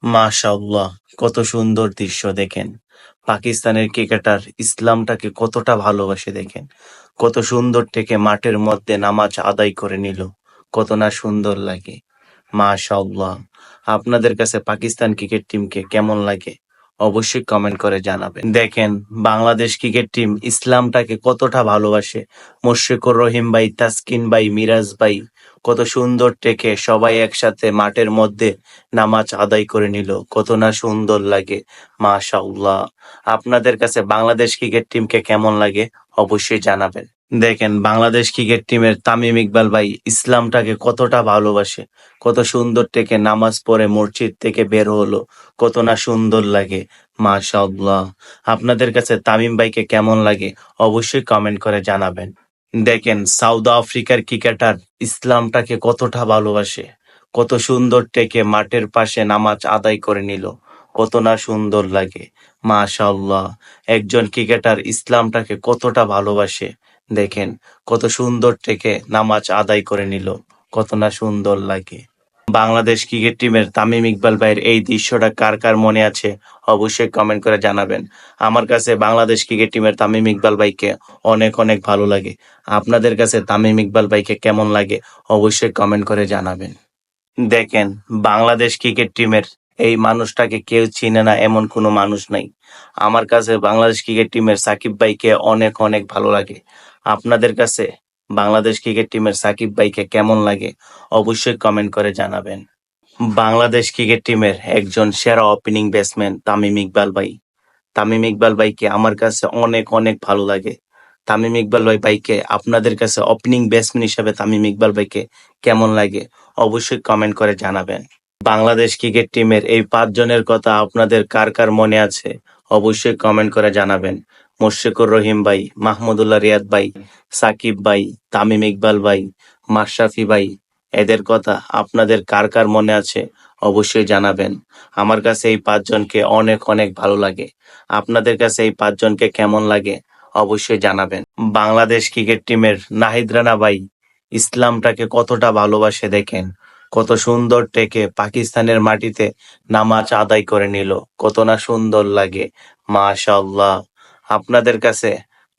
মাশাআল্লাহ, কত সুন্দর দৃশ্য দেখেন। পাকিস্তানের ক্রিকেটার ইসলামটাকে কতটা ভালোবাসে দেখেন। কত সুন্দর থেকে মাঠের মধ্যে নামাজ আদায় করে নিল। কত না সুন্দর লাগে। মাশাআল্লাহ। আপনাদের কাছে পাকিস্তান ক্রিকেট টিমকে কেমন লাগে? অবশ্যই কমেন্ট করে জানাবেন। দেখেন, বাংলাদেশ ক্রিকেট টিম ইসলামটাকে কতটা ভালোবাসে। মুশফিকুর রহিম ভাই, তাসকিন ভাই, মিরাজ ভাই কত সুন্দর থেকে সবাই একসাথে মাঠের মধ্যে নামাজ আদায় করে নিল। কত না সুন্দর লাগে। মাশাআল্লাহ। আপনাদের কাছে বাংলাদেশ ক্রিকেট টিমকে কেমন লাগে? অবশ্যই জানাবেন। দেখেন, বাংলাদেশ ক্রিকেট টিমের তামিম ইকবাল ভাই ইসলামটাকে কতটা ভালোবাসে। কত সুন্দর থেকে নামাজ পড়ে মসজিদ থেকে বের হলো। কত না সুন্দর লাগে। মাশাআল্লাহ। আপনাদের কাছে তামিম ভাইকে কেমন লাগে? অবশ্যই কমেন্ট করে জানাবেন। দেখেন, সাউথ আফ্রিকার ক্রিকেটার ইসলামটাকে কতটা ভালোবাসে। কত সুন্দর থেকে মাঠের পাশে নামাজ আদায় করে নিল। কত না সুন্দর লাগে। মাশাআল্লাহ। একজন ক্রিকেটার ইসলামটাকে কতটা ভালোবাসে। দেখেন, কত সুন্দর থেকে নামাজ আদায় করে নিল। কত না সুন্দর লাগে। বাংলাদেশ ক্রিকেট টিমের তামিম ইকবাল ভাইয়ের এই দৃশ্যটা কার কার মনে আছে? অবশ্যই কমেন্ট করে জানাবেন। আমার কাছে বাংলাদেশ ক্রিকেট টিমের তামিম ইকবাল ভাইকে অনেক অনেক ভালো লাগে। আপনাদের কাছে তামিম ইকবাল ভাইকে কেমন লাগে? অবশ্যই কমেন্ট করে জানাবেন। দেখেন, বাংলাদেশ ক্রিকেট টিমের এই মানুষটাকে কেউ চিনে না এমন কোনো মানুষ নাই। আমার কাছে বাংলাদেশ ক্রিকেট টিমের সাকিব ভাইকে অনেক অনেক ভালো লাগে। আপনাদের কাছে বাংলাদেশ ক্রিকেট টিমের সাকিব ভাইকে কেমন লাগে? অবশ্যই কমেন্ট করে জানাবেন। বাংলাদেশ ক্রিকেট টিমের একজন সেরা ওপেনিং ব্যাটসম্যান তামিম ইকবাল ভাই। তামিম ইকবাল ভাইকে আমার কাছে অনেক অনেক ভালো লাগে। তামিম ইকবাল ভাইকে আপনাদের কাছে ওপেনিং ব্যাটসম্যান হিসেবে তামিম ইকবাল ভাইকে কেমন লাগে? অবশ্যই কমেন্ট করে জানাবেন। বাংলাদেশ ক্রিকেট টিমের এই ৫ জনের কথা আপনাদের কার কার মনে আছে? অবশ্যই কমেন্ট করে জানাবেন। মুশফিকুর রহিম ভাই, মাহমুদুল্লাহ রিয়াদ ভাই, সাকিব ভাই, তামিম ইকবাল ভাই, মাশরাফি ভাই, এদের কথা আপনাদের কার কার মনে আছে? অবশ্যই জানাবেন। আমার কাছে এই ৫ জনকে অনেক অনেক ভালো লাগে। আপনাদের কাছে এই ৫ জনকে কেমন লাগে? অবশ্যই জানাবেন। বাংলাদেশ ক্রিকেট টিমের নাহিদ রানা ভাই ইসলামটাকে কতটা ভালোবাসে দেখেন। কত সুন্দর থেকে পাকিস্তানের মাটিতে নামাজ আদায় করে নিল। কত না সুন্দর লাগে। মাশাআল্লাহ। আপনাদের কাছে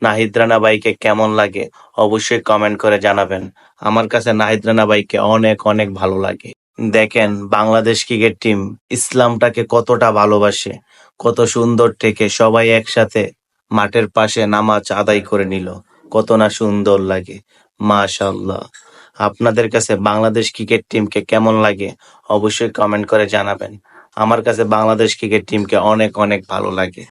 নাহিদ রানা ভাইকে কেমন লাগে? অবশ্যই কমেন্ট করে জানাবেন। আমার কাছে নাহিদ রানা ভাইকে অনেক অনেক ভালো লাগে। দেখেন, বাংলাদেশ ক্রিকেট টিম ইসলামটাকে কতটা ভালোবাসে। কত সুন্দর থেকে সবাই একসাথে মাঠের পাশে নামাজ আদায় করে নিল। কত না সুন্দর লাগে। মাশাআল্লাহ। আপনাদের কাছে বাংলাদেশ ক্রিকেট টিমকে কেমন লাগে? অবশ্যই কমেন্ট করে জানাবেন। আমার কাছে বাংলাদেশ ক্রিকেট টিমকে অনেক অনেক ভালো লাগে।